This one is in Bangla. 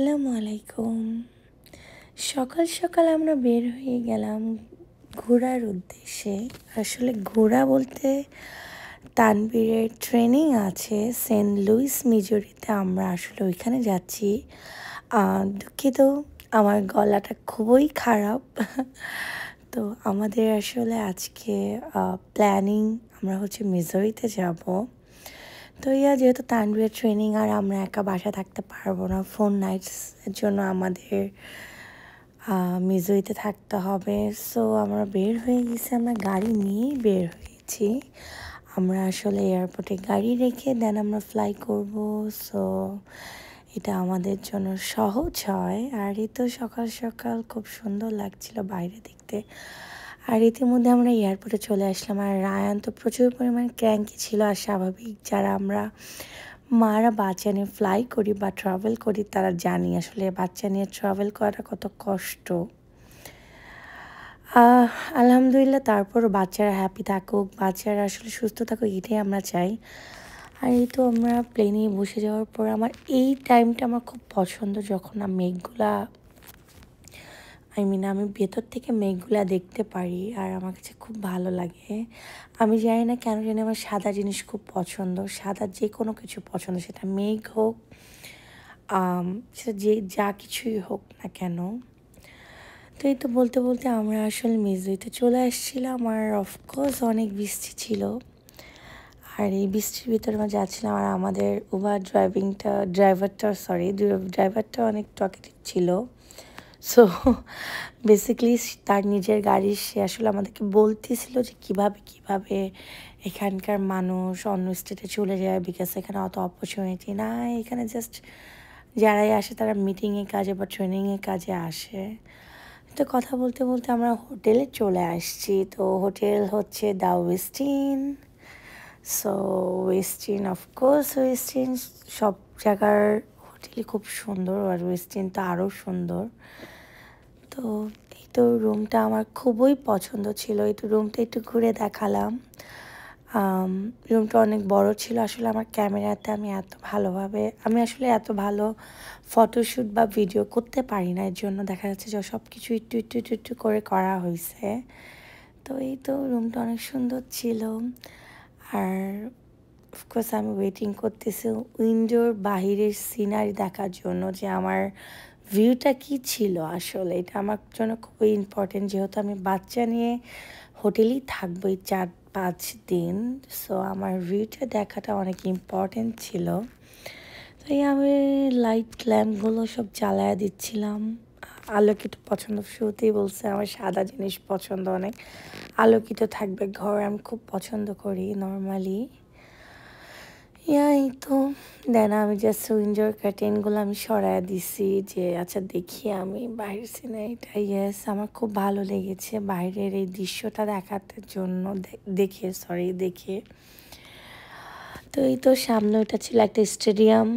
আসসালামু আলাইকুম। সকাল সকাল আমরা বের হয়ে গেলাম ঘোরার উদ্দেশ্যে। আসলে ঘোরা বলতে তানবীরের ট্রেনিং আছে সেন্ট লুইস মিজুরিতে। আমরা আসলে ওইখানে যাচ্ছি। দুঃখিত, আমার গলাটা খুবই খারাপ। তো আমাদের আসলে আজকে প্ল্যানিং, আমরা মিজুরিতে যাব। তো যেহেতু তানভীরের ট্রেনিং আর আমরা একা বাসায় থাকতে পারবো না, 4 নাইটস এর জন্য আমাদের মিজুরিতে থাকতে হবে। সো আমরা বের হয়ে গেছি, আমরা গাড়ি নিয়েই বের হয়েছি। আমরা আসলে এয়ারপোর্টে গাড়ি রেখে দেন আমরা ফ্লাই করব। সো এটা আমাদের জন্য সহজ হয়। আর এই তো সকাল সকাল খুব সুন্দর লাগছিল বাইরে দেখতে। আর ইতিমধ্যে আমরা এয়ারপোর্টে চলে আসলাম। আর রায়ান তো প্রচুর পরিমাণে ক্র্যাঙ্কি ছিল। আর স্বাভাবিক, যারা আমরা মারা বাচ্চা নিয়ে ফ্লাই করি বা ট্রাভেল করি তারা জানি আসলে বাচ্চা নিয়ে ট্রাভেল করাটা কত কষ্ট। আলহামদুলিল্লাহ, তারপরও বাচ্চারা হ্যাপি থাকুক, বাচ্চারা আসলে সুস্থ থাকুক, এটাই আমরা চাই। আর এই তো আমরা প্লেনে বসে যাওয়ার পর আমার এই টাইমটা আমার খুব পছন্দ, যখন মেঘগুলা আমি ভেতর থেকে মেঘগুলা দেখতে পারি। আর আমার কাছে খুব ভালো লাগে। আমি জানি না কেন জানি আমার সাদা জিনিস খুব পছন্দ। সাদা যে কোনো কিছু পছন্দ, সেটা মেঘ হোক, সেটা যা কিছুই হোক না কেন। তো এই তো বলতে বলতে আমরা আসলে মিজুরিতে চলে আসছিলাম। আর অফকোর্স অনেক বৃষ্টি ছিল। আর এই বৃষ্টির ভিতরে আমরা যাচ্ছিলাম। আর আমাদের উবার ড্রাইভারটা অনেক টকেটিভ ছিল। সো বেসিক্যালি তার নিজের গাড়ি, সে আসলে আমাদেরকে বলতেছিল যে কিভাবে এখানকার মানুষ অন্য স্টেটে চলে যায়, বিকজ এখানে অত অপরচুনিটি না। এখানে জাস্ট যারাই আসে তারা মিটিংয়ে কাজে বা ট্রেনিংয়ে কাজে আসে। তো কথা বলতে বলতে আমরা হোটেলে চলে আসছি। তো হোটেল হচ্ছে দ্য ওয়েস্টিন। সো ওয়েস্টিন, অফকোর্স ওয়েস্টিন সব জায়গার হোটেলই খুব সুন্দর, আর ওয়েস্টিন তো আরও সুন্দর। তো এই তো রুমটা আমার খুবই পছন্দ ছিল। এই তো রুমটা একটু ঘুরে দেখালাম। রুমটা অনেক বড় ছিল। আসলে আমার ক্যামেরাতে আমি আসলে এত ভালো ফটোশ্যুট বা ভিডিও করতে পারি না। এর জন্য দেখা যাচ্ছে যে সব কিছু একটু করে করা হয়েছে। তো এই তো রুমটা অনেক সুন্দর ছিল। আর অফকোর্স আমি ওয়েটিং করতেছি উইন্ডোর বাহিরের সিনারি দেখার জন্য, যে আমার ভিউটা কি ছিল। আসলে এটা আমার জন্য খুবই ইম্পর্টেন্ট, যেহেতু আমি বাচ্চা নিয়ে হোটেলেই থাকবো এই 4-5 দিন। সো আমার ভিউটা দেখাটা অনেক ইম্পর্টেন্ট ছিল। তো আমি লাইট ল্যাম্পগুলো সব জ্বালায়া দিচ্ছিলাম। আলোকিত পছন্দ, শুরুতেই বলছে আমার সাদা জিনিস পছন্দ অনেক। আলোকিত থাকবে ঘর, আমি খুব পছন্দ করি নর্মালি। এই তো দেন আমি জাস্ট উইন্ডোর কার্টেনগুলো আমি সরাই দিছি, যে আচ্ছা দেখি আমি বাইরের সিনারিটা। ইয়েস, আমার খুব ভালো লেগেছে বাইরের এই দৃশ্যটা দেখাতে জন্য, দেখে। তো এই তো সামনে ওটা ছিল একটা স্টেডিয়াম।